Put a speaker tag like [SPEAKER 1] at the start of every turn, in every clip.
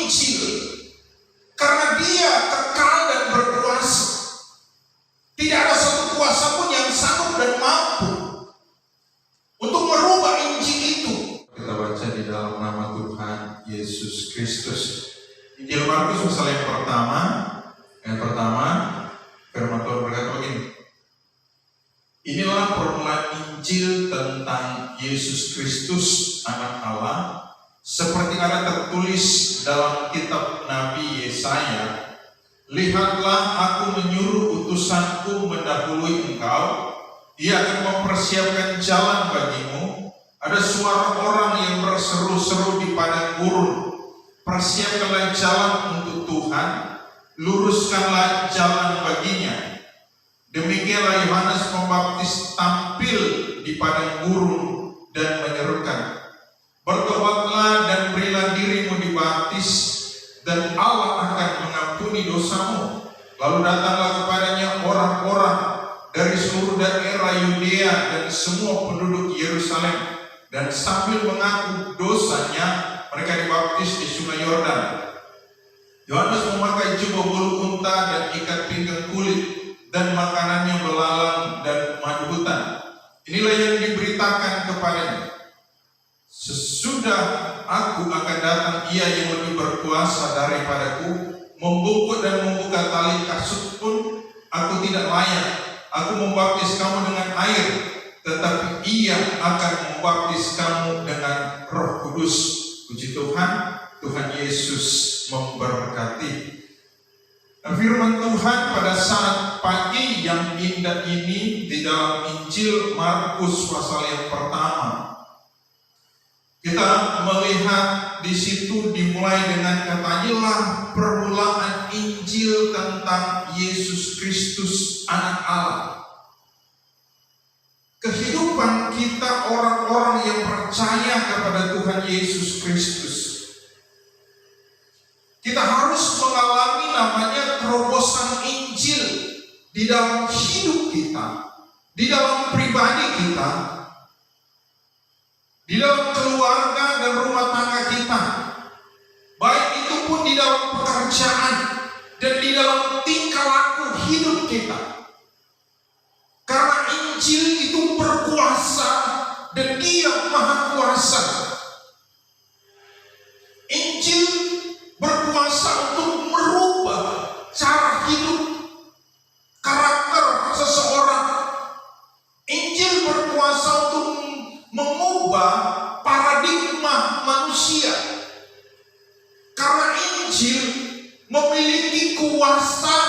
[SPEAKER 1] Injil karena Dia kekal dan berkuasa. Tidak ada satu kuasa pun yang sanggup dan mampu untuk merubah Injil itu. Kita baca di dalam nama Tuhan Yesus Kristus. Injil Markus pasal yang pertama, firman Tuhan berkata begini. Inilah permulaan Injil tentang Yesus Kristus, Anak Allah, seperti ada tertulis dalam kitab Nabi Yesaya. Lihatlah, aku menyuruh utusanku mendahului engkau. Ia akan mempersiapkan jalan bagimu. Ada suara orang yang berseru-seru di padang gurun. Persiapkanlah jalan untuk Tuhan, luruskanlah jalan baginya. Demikianlah Yohanes Pembaptis tampil di padang gurun dan menyerukan, bertobatlah dan berilah dirimu dibaptis, dan Allah akan mengampuni dosamu. Lalu datanglah kepadanya orang-orang dari seluruh daerah Yudea dan semua penduduk Yerusalem, dan sambil mengaku dosanya, mereka dibaptis di sungai Yordan. Yohanes memakai jubah bulu unta dan ikat pinggang kulit, dan makanannya belalang dan madu hutan. Inilah yang diberitakan kepadanya. Sesudah aku akan datang, Ia yang lebih berkuasa daripadaku, membungkuk dan membuka tali kasut pun aku tidak layak. Aku membaptis kamu dengan air, tetapi Ia akan membaptis kamu dengan Roh Kudus. Puji Tuhan, Tuhan Yesus memberkati. Firman Tuhan pada saat pagi yang indah ini di dalam Injil Markus pasal yang pertama, kita melihat di situ dimulai dengan kata, inilah permulaan Injil tentang Yesus Kristus, Anak Allah. Kehidupan kita orang-orang yang percaya kepada Tuhan Yesus Kristus, kita harus mengalami namanya terobosan Injil di dalam hidup kita, di dalam pribadi kita, di dalam keluarga dan rumah tangga kita, baik itu pun di dalam pekerjaan dan di dalam tingkah laku hidup kita. Karena Injil itu berkuasa dan Dia Maha Kuasa. Injil berkuasa untuk merubah cara hidup, karakter seseorang. Injil berkuasa untuk mengubah paradigma manusia. Karena Injil memiliki kuasa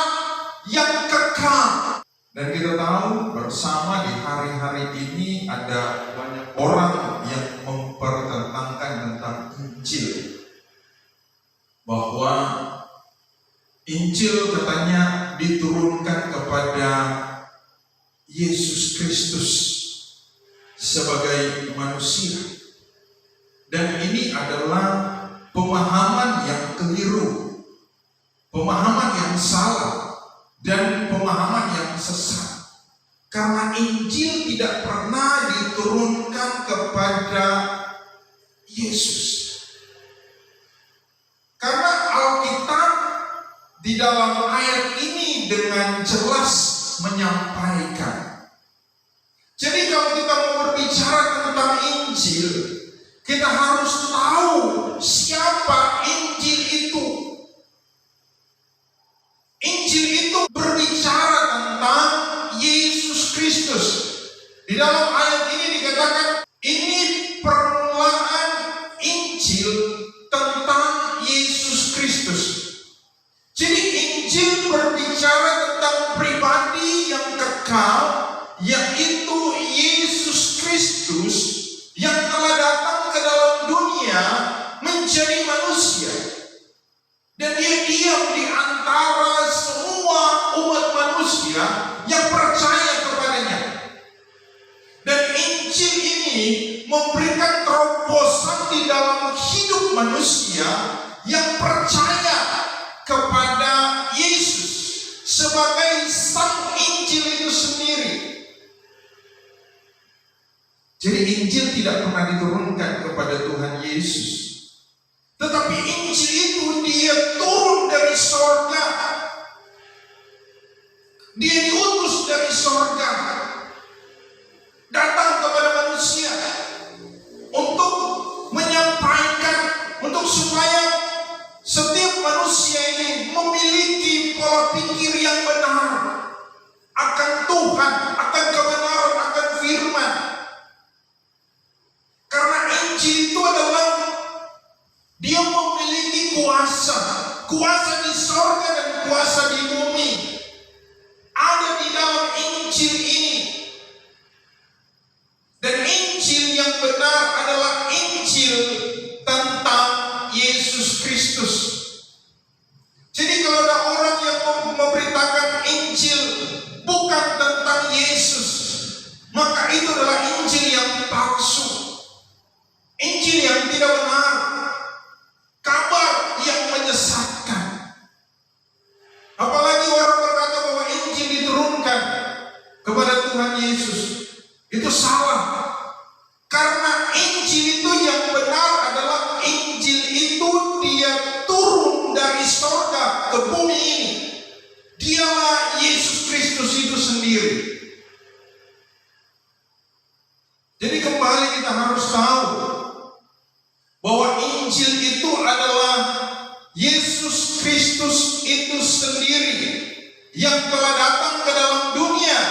[SPEAKER 1] yang kekal. Dan kita tahu bersama di hari-hari ini ada banyak orang yang mempertentangkan tentang Injil. Bahwa Injil katanya diturunkan kepada Yesus Kristus sebagai manusia. Dan ini adalah pemahaman yang keliru, pemahaman yang salah, dan pemahaman yang sesat. Karena Injil tidak pernah diturunkan kepada Yesus. Karena Alkitab di dalam ayat ini dengan jelas menyampaikan. Jadi kalau kita mau berbicara tentang Injil, kita harus tahu siapa Injil itu. Injil itu berbicara tentang Yesus Kristus. Di dalam ayat ini dikatakan, ini permulaan Injil tentang Yesus Kristus. Jadi Injil berbicara tentang pribadi yang kekal, yaitu Yesus Kristus yang telah datang ke dalam dunia menjadi manusia. Dan Dia diam di antara semua umat manusia yang percaya kepadanya. Dan Injil ini memberikan terobosan di dalam hidup manusia yang percaya kepada Yesus sebagai Sang Injil itu sendiri. Jadi Injil tidak pernah diturunkan kepada Tuhan Yesus, tetapi Injil itu Dia diutus dari sorga, datang kepada manusia untuk menyampaikan, untuk supaya setiap manusia ini memiliki pola pikir yang benar akan Tuhan, akan kebenaran, akan firman. Karena Injil itu adalah dia memiliki kuasa di sorga dan kuasa di bumi. Ada di dalam Injil ini. Dan Injil yang benar adalah Injil tentang Yesus Kristus. Jadi kalau ada orang yang memberitakan Injil bukan tentang Yesus, maka itu adalah Injil yang palsu, Injil yang tidak benar, kabar yang menyesatkan. Apalagi orang berkata bahwa Injil diturunkan kepada Tuhan Yesus, itu salah. Karena Injil itu yang benar adalah Injil itu dia turun dari sorga ke bumi ini. Dialah Yesus Kristus itu sendiri. Jadi kembali kita harus tahu bahwa Injil itu adalah Yesus Kristus itu sendiri yang telah datang ke dalam dunia.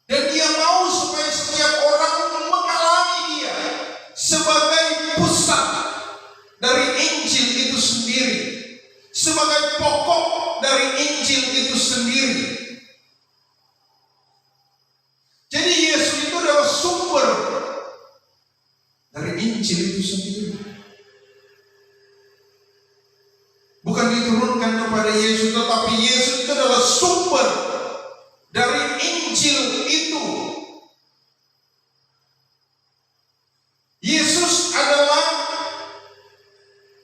[SPEAKER 1] Dan dia mau supaya setiap orang mengalami dia sebagai pusat dari Injil itu sendiri, sebagai pokok dari Injil itu sendiri. Jadi Yesus itu adalah sumber dari Injil itu sendiri. Bukan diturunkan kepada Yesus, tetapi Yesus itu adalah sumber dari Injil itu. Yesus adalah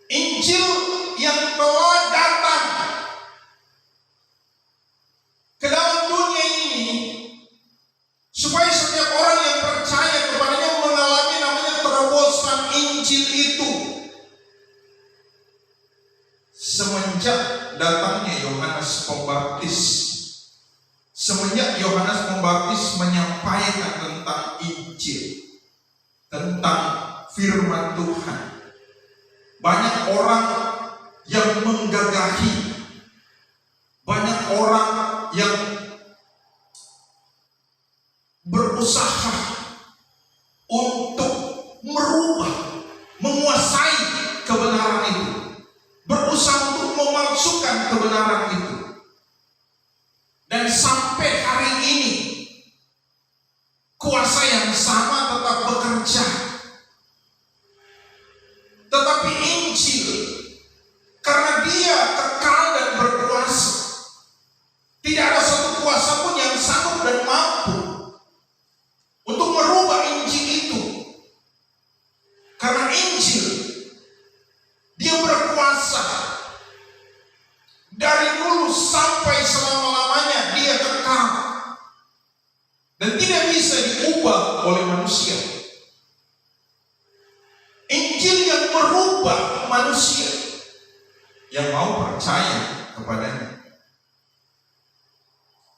[SPEAKER 1] Injil yang telah datang ke dalam dunia ini supaya setiap orang yang percaya kepadanya mengalami namanya terobosan Injil itu. Semenjak datangnya Yohanes Pembaptis, semenjak Yohanes Pembaptis menyampaikan tentang Injil, tentang firman Tuhan, banyak orang yang menggagahi, banyak orang yang berusaha untuk merubah, menguasai kebenaran itu, berusaha untuk memalsukan kebenaran itu. Dan sampai hari ini kuasa yang sama tetap bekerja. Tetapi Injil, karena dia kekal dan berkuasa, tidak ada satu kuasa pun yang sanggup dan mampu untuk merubah Injil itu. Karena Injil, dia berkuasa dari dulu sampai selama-lamanya, dia kekal dan tidak bisa diubah oleh manusia. Injil yang merubah manusia yang mau percaya kepadanya.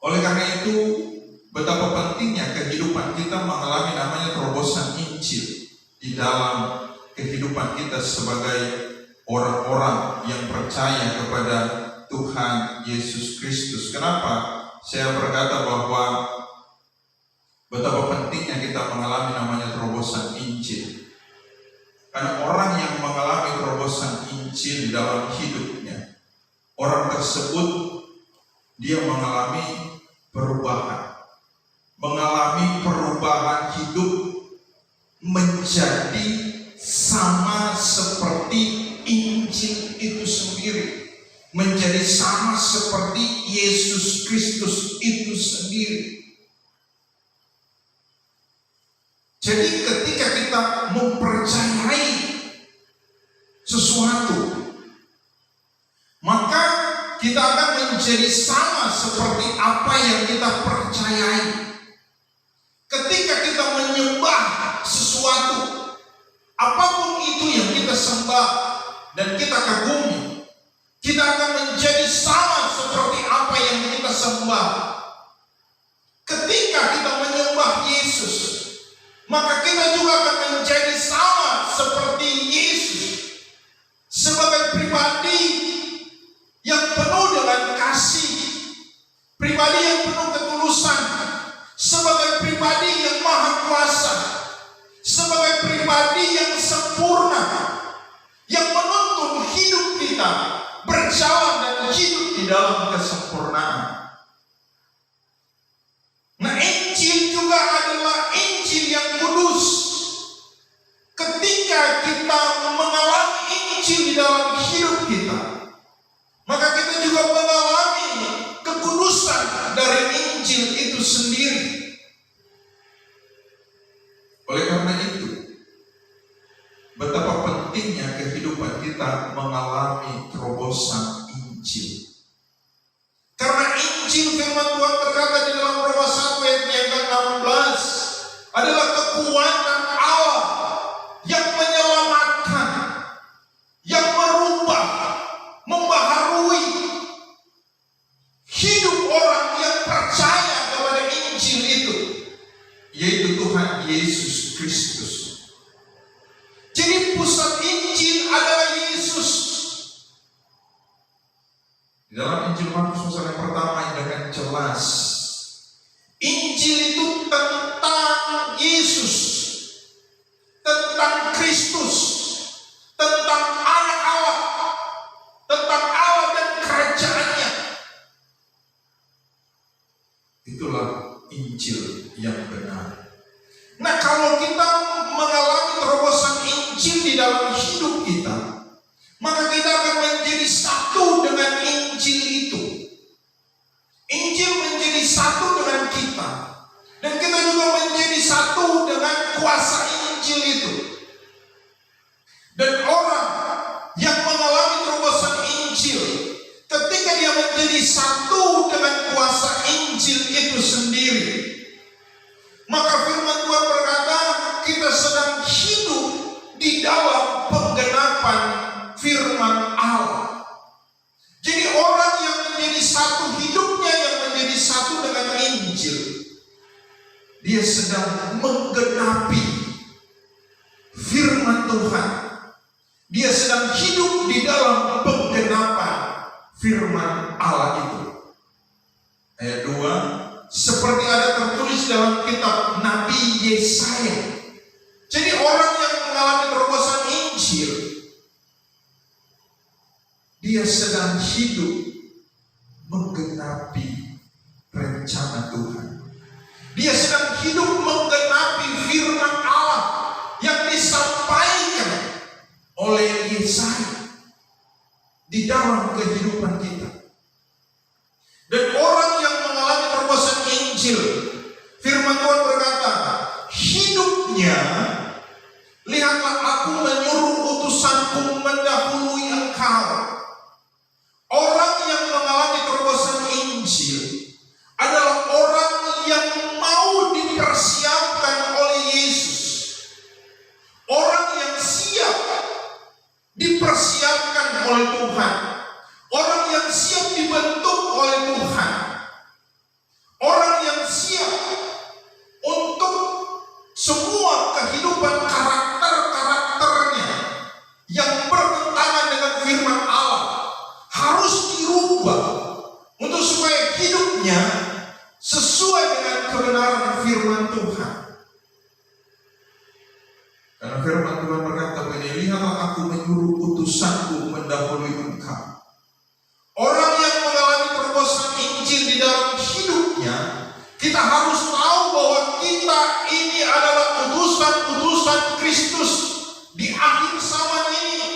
[SPEAKER 1] Oleh karena itu, betapa pentingnya kehidupan kita mengalami namanya terobosan Injil di dalam kehidupan kita sebagai orang-orang yang percaya kepada Tuhan Yesus Kristus. Kenapa saya berkata bahwa betapa pentingnya kita mengalami namanya terobosan Injil? Karena orang yang mengalami terobosan Injil di dalam hidupnya, orang tersebut dia mengalami perubahan hidup menjadi sama seperti Injil itu sendiri, menjadi sama seperti Yesus Kristus itu sendiri. Jadi ketika kita mempercayai sesuatu, maka kita akan menjadi sama seperti apa yang kita percayai. Ketika kita menyembah sesuatu, apapun itu yang kita sembah, dan kita kagumi, kita akan menjadi sama seperti apa yang kita sembah. Ketika kita menyembah Yesus, maka kita juga akan menjadi sama seperti Yesus sebagai pribadi yang penuh dengan kasih, pribadi yang penuh ketulusan, sebagai pribadi yang maha kuasa, sebagai pribadi yang sempurna, yang menuntun hidup kita berjalan dan hidup di dalam kesempurnaan. Nah, Injil juga adalah Injil yang kudus. Ketika kita mengalami Injil di dalam hidup kita, maka kita juga mengalami kekudusan dari Injil itu sendiri. Oleh karena itu, betapa pentingnya kehidupan kita mengalami terobosan Injil. Karena Injil firman Tuhan berkata di dalam Roma 1 ayat yang ke-16 adalah kekuatan Allah yang menyelamatkan, yang merubah, membaharui hidup orang yang percaya kepada Injil itu, yaitu Tuhan Yesus Kristus. Jadi pusat Injil adalah Yesus. Di dalam Injil Markus pasal yang pertama dengan jelas, Injil itu tentang Yesus, tentang Kristus, tentang anak Allah, tentang Allah dan kerajaannya. Itulah Injil yang benar. Nah, kalau kita mengalami terobosan Injil di dalam hidup kita, maka kita akan menjadi satu dengan Injil itu. Injil menjadi satu dengan kita, dan kita juga menjadi satu dengan kuasa Injil itu. Dan orang yang mengalami terobosan Injil, ketika dia menjadi satu dengan kuasa Injil itu sendiri, maka firman Tuhan berkata, kita sedang hidup di dalam penggenapan firman Allah. Jadi orang yang menjadi satu hidupnya, yang menjadi satu dengan Injil, dia sedang menggenapi firman Tuhan. Dia sedang hidup di dalam penggenapan firman Allah itu. Ayat 2, seperti ada tertulis dalam kitab Nabi Yesaya. Jadi orang yang mengalami terobosan Injil, dia sedang hidup menggenapi rencana Tuhan. Dia sedang hidup menggenapi firman Allah yang disampaikan oleh Yesaya di dalam kehidupan kita. Dan orang yang mengalami terobosan Injil, firman Tuhan berkata, hidupnya, lihatlah aku menyuruh utusanku mendahului engkau. Orang yang mengalami terobosan Injil adalah orang yang mau dipersiapkan oleh Yesus. Orang yang siap dipersiapkan oleh Tuhan. Orang yang siap dibentuk oleh Tuhan. Orang yang siap untuk semua kehidupan karakter-karakternya yang bertentangan dengan firman Allah harus dirubah untuk supaya hidupnya sesuai dengan kebenaran firman Tuhan. Karena firman Tuhan berkata begini, lihatlah aku menyuruh utusanku mendahului engkau. Orang yang mengalami terobosan Injil di dalam hidupnya, kita harus tahu bahwa kita ini adalah utusan-utusan Kristus di akhir zaman ini.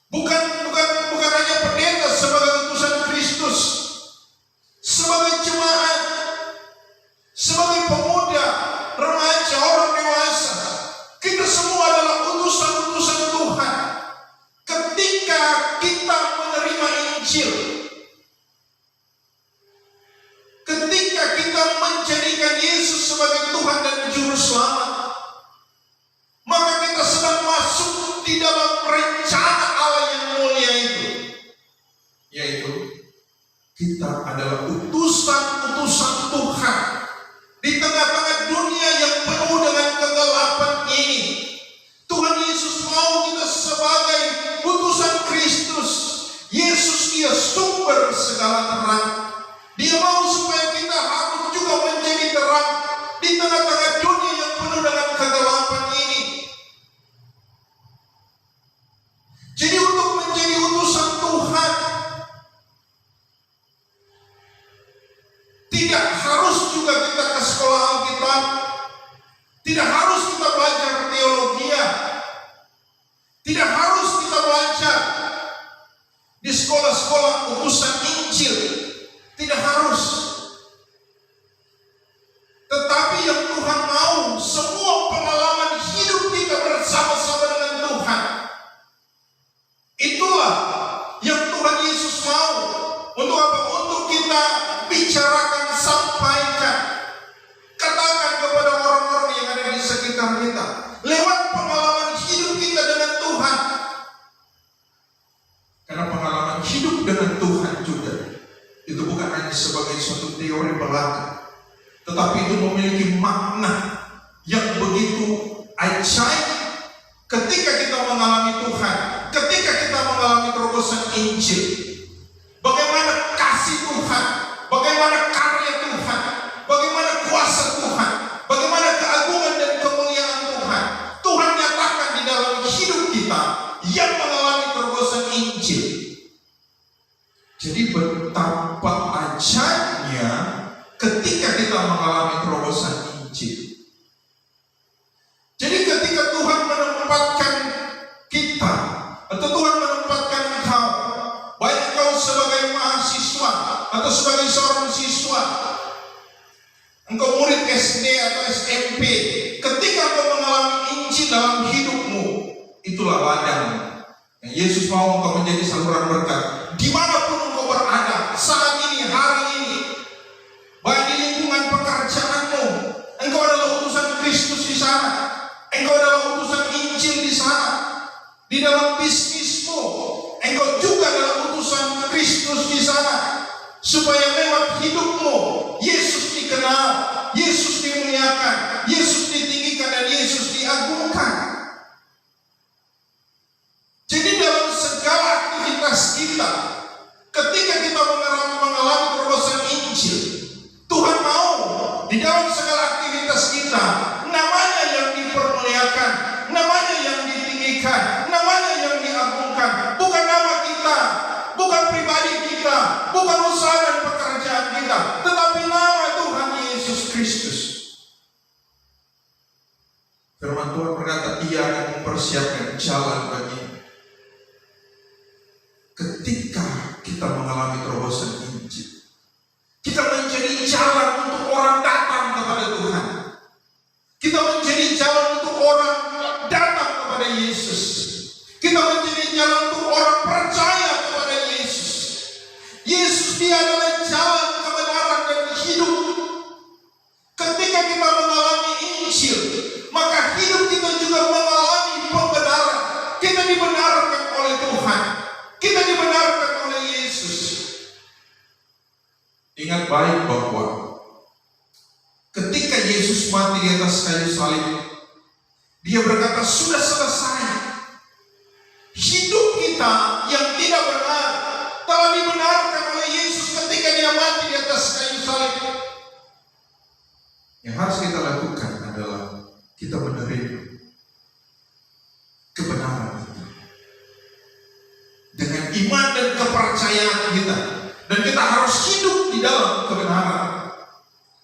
[SPEAKER 1] Bukan hanya pendeta sebagai utusan Kristus, sebagai jemaat, sebagai pemuda, remaja, orang dewasa, kita semua adalah utusan-utusan Tuhan. kita adalah utusan-utusan Tuhan di tengah-tengah dunia yang penuh dengan kegelapan ini. Tuhan Yesus mau kita sebagai utusan Kristus. Yesus dia sumber segala terang. Dia mau supaya kita harus juga menjadi terang di tengah-tengah dunia yang penuh dengan kegelapan ini. Jadi untuk menjadi utusan Tuhan, tidak harus juga kita ke sekolah Alkitab, tidak harus kita belajar teologi, tidak harus kita belajar di sekolah-sekolah utusan Injil, tidak harus. Tetapi yang Tuhan mau, semua pengalaman hidup kita bersama-sama dengan Tuhan, itulah yang Tuhan Yesus mau. Untuk apa? Untuk kita bicarakan, sampaikan, katakan kepada orang-orang yang ada di sekitar kita lewat pengalaman hidup kita dengan Tuhan. Karena pengalaman hidup dengan Tuhan juga itu bukan hanya sebagai suatu teori belaka, tetapi itu memiliki makna yang begitu ajaib ketika kita mengalami Tuhan, ketika kita mengalami terobosan Injil. Bagaimana kasih Tuhan, bagaimana karya Tuhan, bagaimana kuasa Tuhan, bagaimana keagungan dan kemuliaan Tuhan Tuhan nyatakan di dalam hidup kita yang mengalami terobosan Injil. Jadi betapa ajaibnya ketika kita mengalami terobosan Injil. Jadi ketika Tuhan menempatkan kita, atau Tuhan menempatkan engkau, baik engkau sebagai mahasiswa atau sebagai seorang siswa, engkau murid SD atau SMP, ketika engkau mengalami Injil dalam hidupmu, itulah ladang yang Yesus mau engkau menjadi saluran berkat dimanapun engkau berada saat ini, hari ini. Baik di lingkungan pekerjaanmu, engkau adalah utusan Kristus di sana, engkau adalah utusan Injil di sana. Di dalam bisnismu, engkau juga adalah utusan Kristus di sana, supaya lewat hidupmu Yesus dikenal, Yesus dimuliakan, Yesus ditinggikan, dan Yesus diagungkan. Jadi dalam segala aktivitas kita, ketika kita mengalami terobosan Injil, Tuhan mau di dalam segala aktivitas kita namanya yang dipermuliakan, namanya yang ditinggikan, namanya yang diagungkan. Bukan nama kita, bukan pribadi kita, bukan usaha dan pekerjaan kita, tetapi nama Tuhan Yesus Kristus. Firman Tuhan berkata, Ia akan mempersiapkan jalan bagimu. Ketika kita mengalami terobosan Injil, kita menjadi jalan untuk orang datang kepada Tuhan. Kita menjadi jalan untuk orang datang kepada Yesus. Kita menjadi jalan untuk orang percaya kepada Yesus. Yesus dia adalah jalan, kebenaran, dan hidup. Ketika kita mengalami Injil, maka hidup kita juga mengalami pembenaran. Kita dibenarkan oleh Tuhan. Kita dibenarkan oleh Yesus. Ingat baik bahwa ketika Yesus mati di atas kayu salib, Dia berkata, sudah selesai. Hidup kita yang tidak benar telah dibenarkan oleh Yesus ketika Dia mati di atas kayu salib. Yang harus kita lakukan adalah kita menerima kebenaran itu dengan iman dan kepercayaan kita, dan kita harus hidup di dalam kebenaran,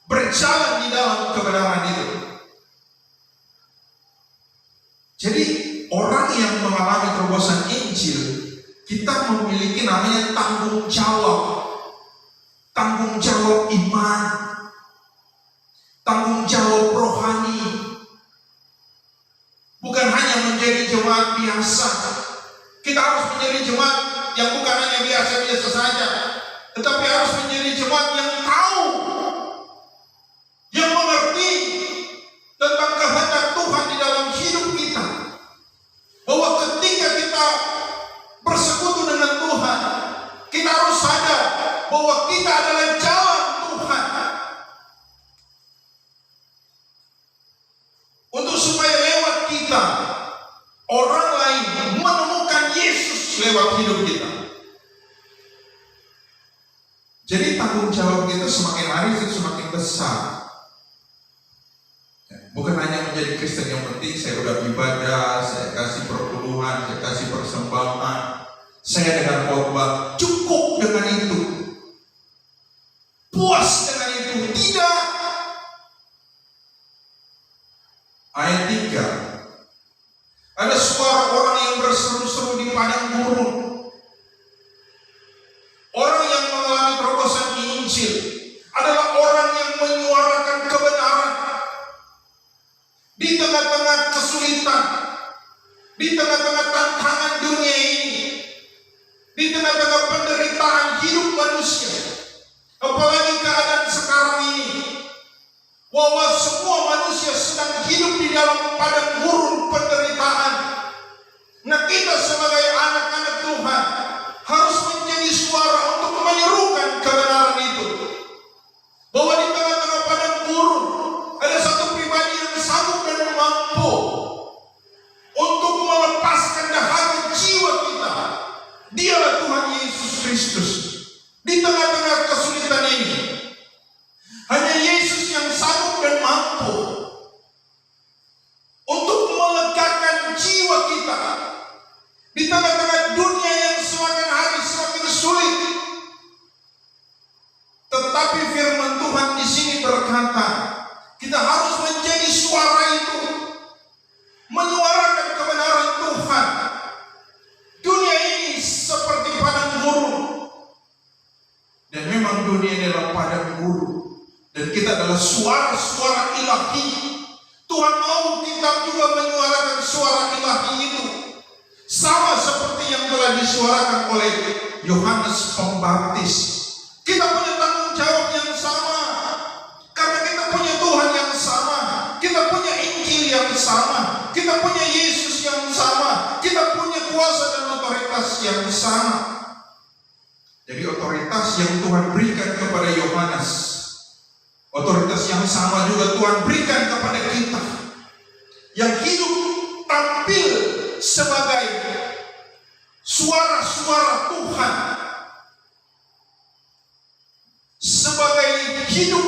[SPEAKER 1] berjalan di dalam kebenaran itu. Jadi orang yang mengalami terobosan Injil, kita memiliki namanya tanggung jawab iman, tanggung jawab rohani. Bukan hanya menjadi jemaat biasa. Kita harus menjadi jemaat yang bukan hanya biasa-biasa saja, tetapi harus menjadi jemaat yang tahu, yang mengerti tentang kehendak Tuhan di dalam hidup kita. Bahwa ketika kita bersekutu dengan Tuhan, kita harus sadar bahwa kita orang lain menemukan Yesus lewat hidup kita. Jadi tanggung jawab kita semakin hari semakin besar. Bukan hanya menjadi Kristen yang penting saya udah ibadah, saya kasih perpuluhan, saya kasih persembahan, saya dengan khotbah, cukup dengan itu, puas dengan itu. Tidak. Ayat 3, ada suara orang yang berseru-seru di padang gurun. Orang yang mengalami terobosan Injil adalah orang yang menyuarakan kebenaran di tengah-tengah kesulitan, di tengah-tengah tantangan dunia ini, di tengah-tengah penderitaan hidup manusia. Apalagi keadaan sekarang ini, bahwa semua manusia sedang hidup di dalam padang gurun penderitaan. Nah, kita sebagai anak-anak Tuhan harus menjadi suara untuk menyerukan kebenaran itu. Bahwa di tengah-tengah padang gurun ada satu pribadi yang sanggup dan mampu untuk melepaskan dahaga jiwa kita. Dialah Tuhan Yesus Kristus. Di tengah-tengah kesulitan ini, hanya Yesus yang sanggup dan mampu untuk melegakan jiwa kita di tengah-tengah dunia yang semakin hari semakin sulit. Tetapi firman Tuhan di sini berkata, kita harus menjadi suara itu, menyuarakan kebenaran Tuhan. Dunia ini seperti padang gurun, dan memang dunia ini adalah padang gurun, dan kita adalah suara-suara ilahi. Tuhan mau kita juga menyuarakan suara ilahi itu, sama seperti yang telah disuarakan oleh Yohanes Pembaptis. Kita punya tanggung jawab yang sama, karena kita punya Tuhan yang sama, kita punya Injil yang sama, kita punya Yesus yang sama, kita punya kuasa dan otoritas yang sama. Jadi otoritas yang Tuhan berikan kepada Yohanes, otoritas yang sama juga Tuhan berikan kepada kita, yang hidup tampil sebagai suara-suara Tuhan, sebagai hidup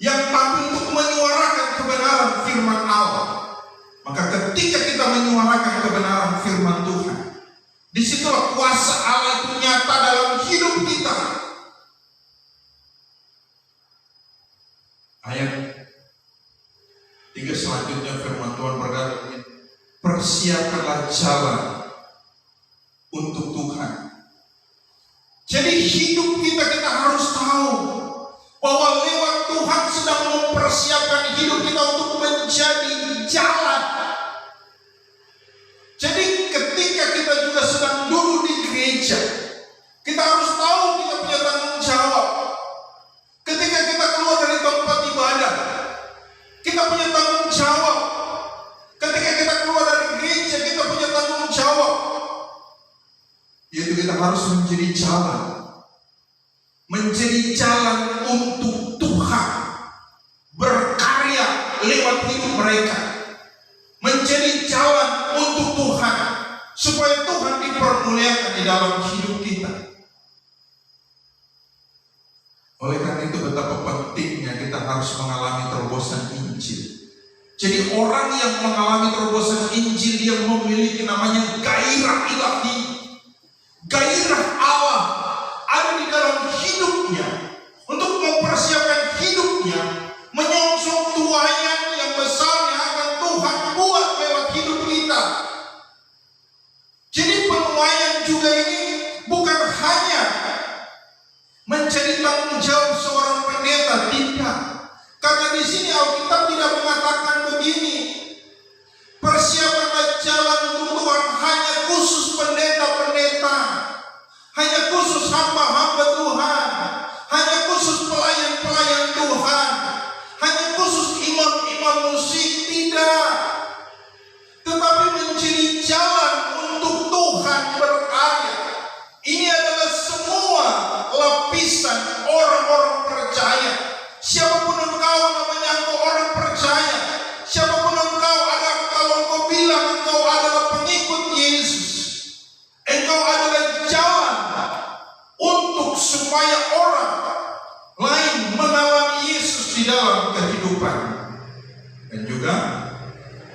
[SPEAKER 1] yang tampil untuk menyuarakan kebenaran firman Allah. Maka ketika kita menyuarakan kebenaran firman Tuhan, disitulah kuasa Allah itu nyata dalam hidup kita. Ayat 3 selanjutnya firman Tuhan berkata, persiapkanlah jalan untuk Tuhan. Jadi hidup kita harus tahu bahwa lewat Tuhan sedang mempersiapkan hidup kita untuk menjadi jalan. Jadi ketika kita juga sedang duduk di gereja, kita harus tahu kita punya tanggung jawab. Ketika kita keluar dari tempat ibadah, kita punya tanggung jawab. Ketika kita keluar dari gereja, kita punya tanggung jawab, yaitu kita harus menjadi jalan. Menjadi jalan untuk Tuhan, berkarya lewat hidup mereka. Menjadi jalan untuk Tuhan, supaya Tuhan dipermuliakan di dalam hidup kita. Oleh karena itu betapa pentingnya kita harus mengalami terobosan Injil. Jadi orang yang mengalami terobosan Injil, dia memiliki namanya gairah ilahi. Gairah Allah ada di dalam hidupnya untuk mempersiapkan hidupnya menyongsong tuaian yang besar yang akan Tuhan buat lewat hidup kita. Jadi penuaian juga ini bukan hanya menjadi tanggung jawab seorang pendeta, tidak. Karena di sini Alkitab tidak mengatakan begini, persiapkanlah jalan untuk Tuhan hanya khusus pendeta-pendeta.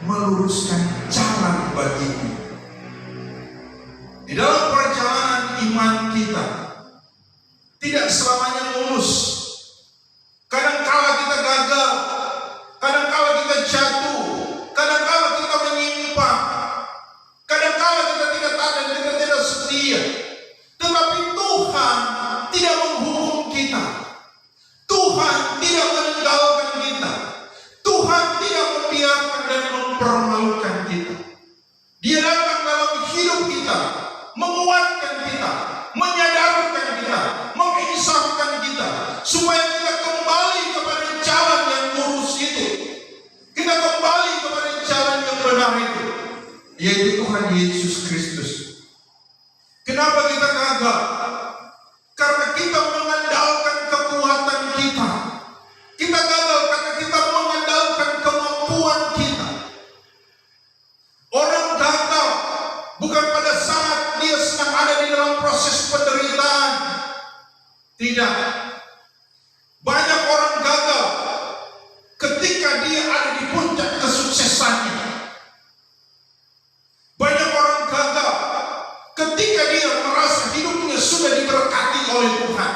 [SPEAKER 1] meluruskan jalan bagimu. Di dalam perjalanan iman kita, tidak selamanya mulus. Kadangkala kita gagal, kadangkala kita jatuh, kadangkala kita menyimpang, kadangkala kita tidak taat dan kita tidak setia. Tetapi Tuhan tidak menghukum kita. Tuhan tidak meninggalkan kita. Tuhan tidak membiarkan dan mempermalukan kita. Dia datang dalam hidup kita, menguatkan kita, menyadarkan kita, menginsafkan kita, supaya kita kembali kepada jalan yang lurus itu. Kita kembali kepada jalan yang benar itu, yaitu Tuhan Yesus Kristus. Kenapa kita gagal? Karena kita mengandalkan kekuatan kita. Kita gagal karena kita mengandalkan kemampuan kita. Orang gagal bukan pada saat dia sedang ada di dalam proses penderitaan. Tidak. Banyak orang gagal ketika dia ada di puncak kesuksesannya. Banyak orang gagal ketika dia merasa hidupnya sudah diberkati oleh Tuhan.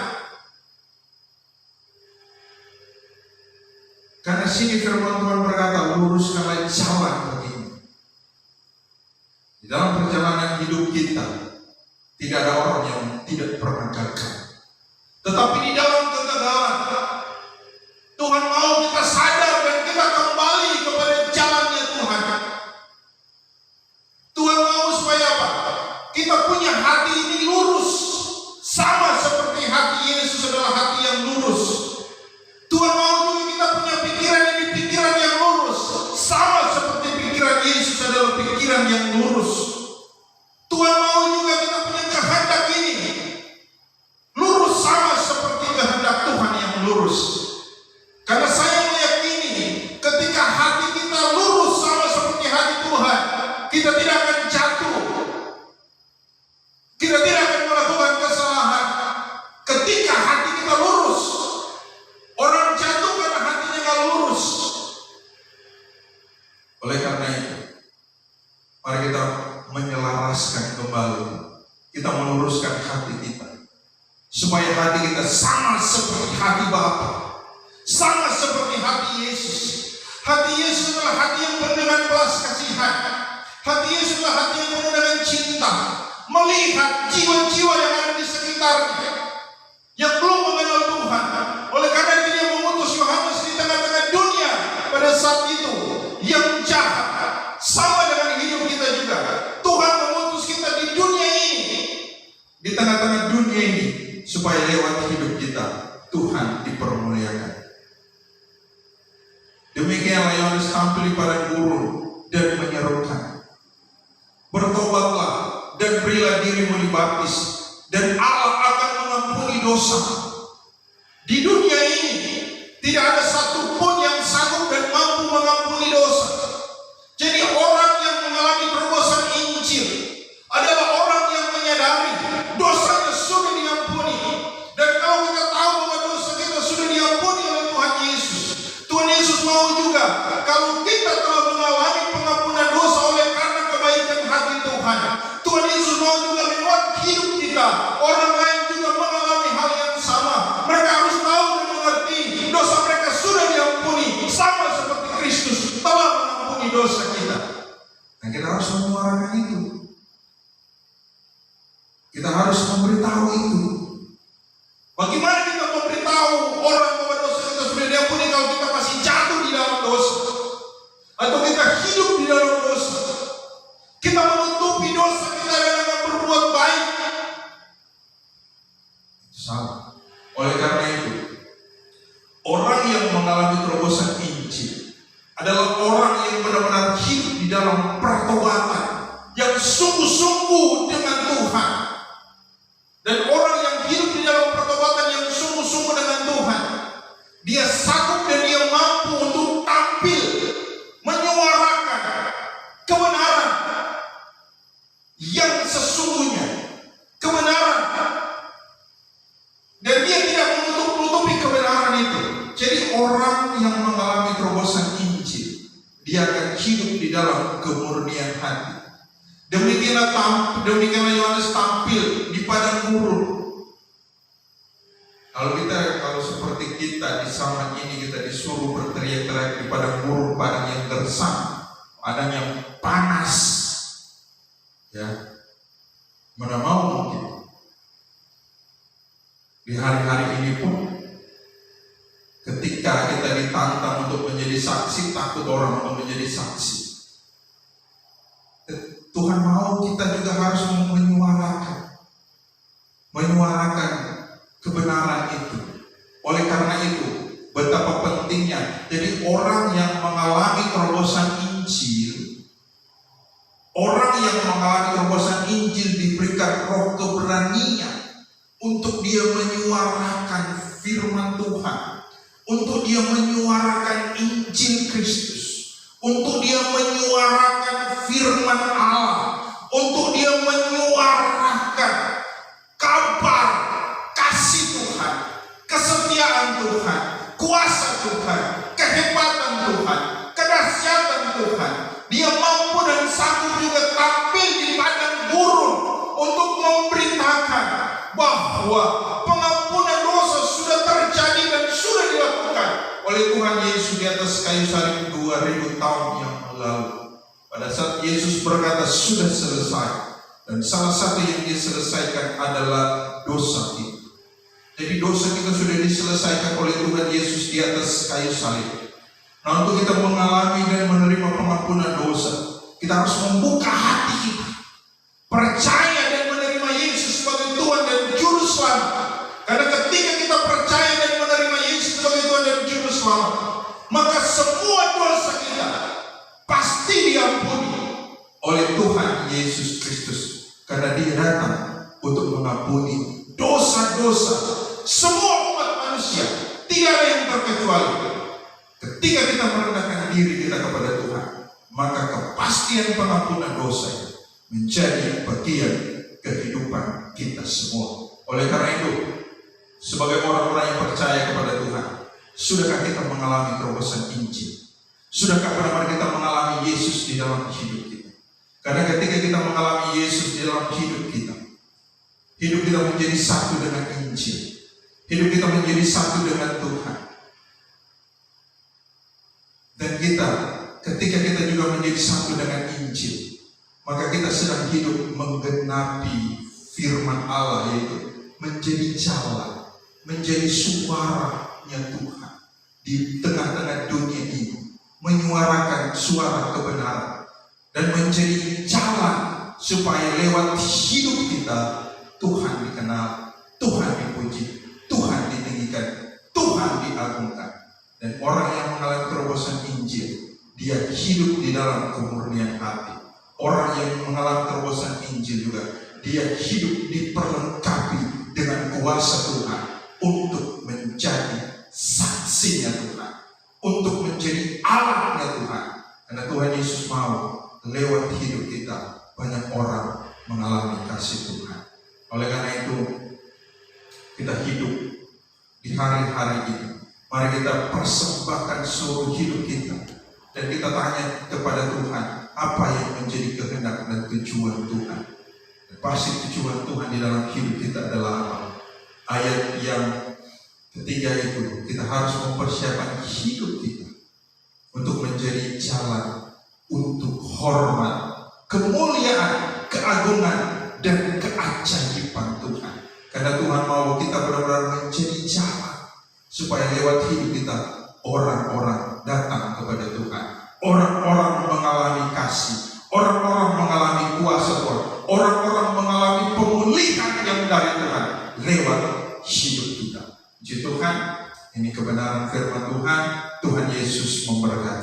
[SPEAKER 1] Karena sini firman Tuhan berkata, luruskanlah jalan bagimu. Di dalam perjalanan hidup kita, tidak ada orang yang tidak pernah gagal. Tetapi di dalam kegagalan, Tuhan mau kita sadar dan kita kembali kepada jalannya Tuhan. Tuhan mau supaya apa? Kita punya hati ini lurus, sama seperti hati Yesus adalah hati yang lurus. Tuhan mau juga kita punya pikiran ini, pikiran yang lurus, sama seperti pikiran Yesus adalah pikiran yang lurus. Tuhan mau juga kita punya kehendak ini lurus, sama seperti kehendak Tuhan yang lurus. Karena saya meyakini ketika hati kita lurus sama seperti hati Tuhan, kita tidak akan jatuh. Kita tidak akan melakukan kesalahan. Ketika hati kita lurus, orang jatuh karena hatinya gak lurus. Oleh karena itu, mari kita menyelaraskan kembali, kita meluruskan hati kita, supaya hati kita sama seperti hati Bapa, sama seperti hati Yesus. Hati Yesus adalah hati yang penuh dengan belas kasihan. Hati Yesus adalah hati yang penuh dengan cinta, melihat jiwa-jiwa yang ada di sekitarnya yang belum mengenal Tuhan. Oleh karena itu dia mengutus Yohanes di tengah-tengah dunia pada saat itu yang jahat, sama dengan hidup kita juga. Tuhan mengutus kita di dunia ini, di tengah-tengah dunia ini, supaya lewat hidup kita Tuhan dipermuliakan. Demikianlah Yohanes tampil di padang gurun dan menyerukan, bertobatlah dan berilah dirimu dibaptis, dan Allah akan mengampuni dosa. Di dunia ini tidak ada satupun yang sanggup dan mampu mengampuni dosa. Jadi orang yang mengalami terobosan Injil adalah orang yang menyadari dosanya sudah diampuni. Dan kalau kita tahu bahwa dosa kita sudah diampuni oleh Tuhan Yesus, Tuhan Yesus mau juga kalau kita telah mengalami pengampunan dosa oleh karena kebaikan hati Tuhan, Tuhan Yesus mau juga lewat hidup kita orang lain juga mengalami hal yang sama. Mereka harus tahu dan mengerti dosa mereka sudah diampuni, sama seperti Kristus telah mengampuni dosa kita. Dan kita harus menyuarakan itu. Kita harus memberitahu itu. Bagaimana kita memberitahu orang bahwa dosa kita sudah diampuni kalau kita masih jatuh di dalam dosa, atau kita hidup di dalam dosa? Kita menutupi dosa kita dengan berbuat baik. Itu salah. Oleh karena itu, orang yang mengalami terobosan Injil adalah orang yang benar-benar hidup di dalam pertobatan yang sungguh-sungguh dengan Tuhan. Dan orang yang hidup di dalam pertobatan yang sungguh-sungguh dengan Tuhan, dia sanggup dan dia mampu untuk tampil menyuarakan kebenaran yang sesungguhnya, kebenaran, dan dia tidak menutup-nutupi kebenaran itu. Jadi orang yang mengalami terobosan Injil, dia akan akan hidup di dalam kemurnian hati. Demikianlah Yohanes tampil di padang gurun. Kalau seperti kita di zaman ini, kita disuruh berteriak-teriak di padang gurun, padang yang gersang, padang yang panas, ya, mana mau mungkin. Di hari-hari ini pun, ketika kita ditantang untuk menjadi saksi, takut orang untuk menjadi saksi. Tuhan mau kita juga harus menyuarakan kebenaran itu. Oleh karena itu, betapa pentingnya. Jadi orang yang mengalami terobosan Injil, diberikan roh keberanian untuk dia menyuarakan firman Tuhan, untuk dia menyuarakan Injil Kristus, untuk dia menyuarakan firman Allah, untuk dia menyuarakan kabar kasih Tuhan, kesetiaan Tuhan, kuasa Tuhan, kehebatan Tuhan, kedahsyatan Tuhan. Dia mampu dan sanggup juga tampil di padang gurun untuk memberitakan bahwa pengampunan dosa sudah terjadi dan sudah dilakukan oleh Tuhan Yesus di atas kayu salib 2000 tahun yang lalu. Pada saat Yesus berkata sudah selesai, dan salah satu yang dia selesaikan adalah dosa kita. Jadi dosa kita sudah diselesaikan oleh Tuhan Yesus di atas kayu salib. Nah, untuk kita mengalami dan menerima pengampunan dosa, kita harus membuka hati kita, percaya dan menerima Yesus sebagai Tuhan dan Juru Selamat. Karena ketika kita percaya dan menerima Yesus sebagai Tuhan dan Juru Selamat, maka semua dosa kita pasti diampuni oleh Tuhan Yesus Kristus. Karena Dia datang untuk mengampuni dosa-dosa semua umat manusia, tidak ada yang terkecuali. Ketika kita merendahkan diri kita kepada Tuhan, maka kepastian pengampunan dosa menjadi bagian kehidupan kita semua. Oleh karena itu, sebagai orang-orang yang percaya kepada Tuhan, sudahkah kita mengalami terobosan Injil? Sudahkah benar-benar kita mengalami Yesus di dalam hidup kita? Karena ketika kita mengalami Yesus di dalam hidup kita menjadi satu dengan Injil. Hidup kita menjadi satu dengan Tuhan. Dan ketika kita juga menjadi satu dengan Injil, maka kita sedang hidup menggenapi firman Allah, yaitu menjadi jalan, menjadi suaranya Tuhan di tengah-tengah dunia ini, menyuarakan suara kebenaran dan menjadi jalan supaya lewat hidup kita Tuhan dikenal, Tuhan dipuji, Tuhan ditinggikan, Tuhan diagungkan. Dan orang yang mengalami terobosan Injil, dia hidup di dalam kemurnian hati. Orang yang mengalami terobosan Injil juga, dia hidup diperlengkapi dengan kuasa Tuhan untuk menjadi saksinya Tuhan, untuk menjadi alatnya Tuhan. Karena Tuhan Yesus mau lewat hidup kita banyak orang mengalami kasih Tuhan. Oleh karena itu, kita hidup di hari-hari ini, mari kita persembahkan seluruh hidup kita dan kita tanya kepada Tuhan, apa yang menjadi kehendak dan tujuan Tuhan. Dan pasti tujuan Tuhan di dalam hidup kita adalah apa? Ayat yang ketiga itu, kita harus mempersiapkan hidup kita untuk menjadi jalan untuk hormat, kemuliaan, keagungan, dan keajaiban Tuhan. Karena Tuhan mau kita benar-benar menjadi jalan supaya lewat hidup kita orang-orang datang kepada Tuhan, orang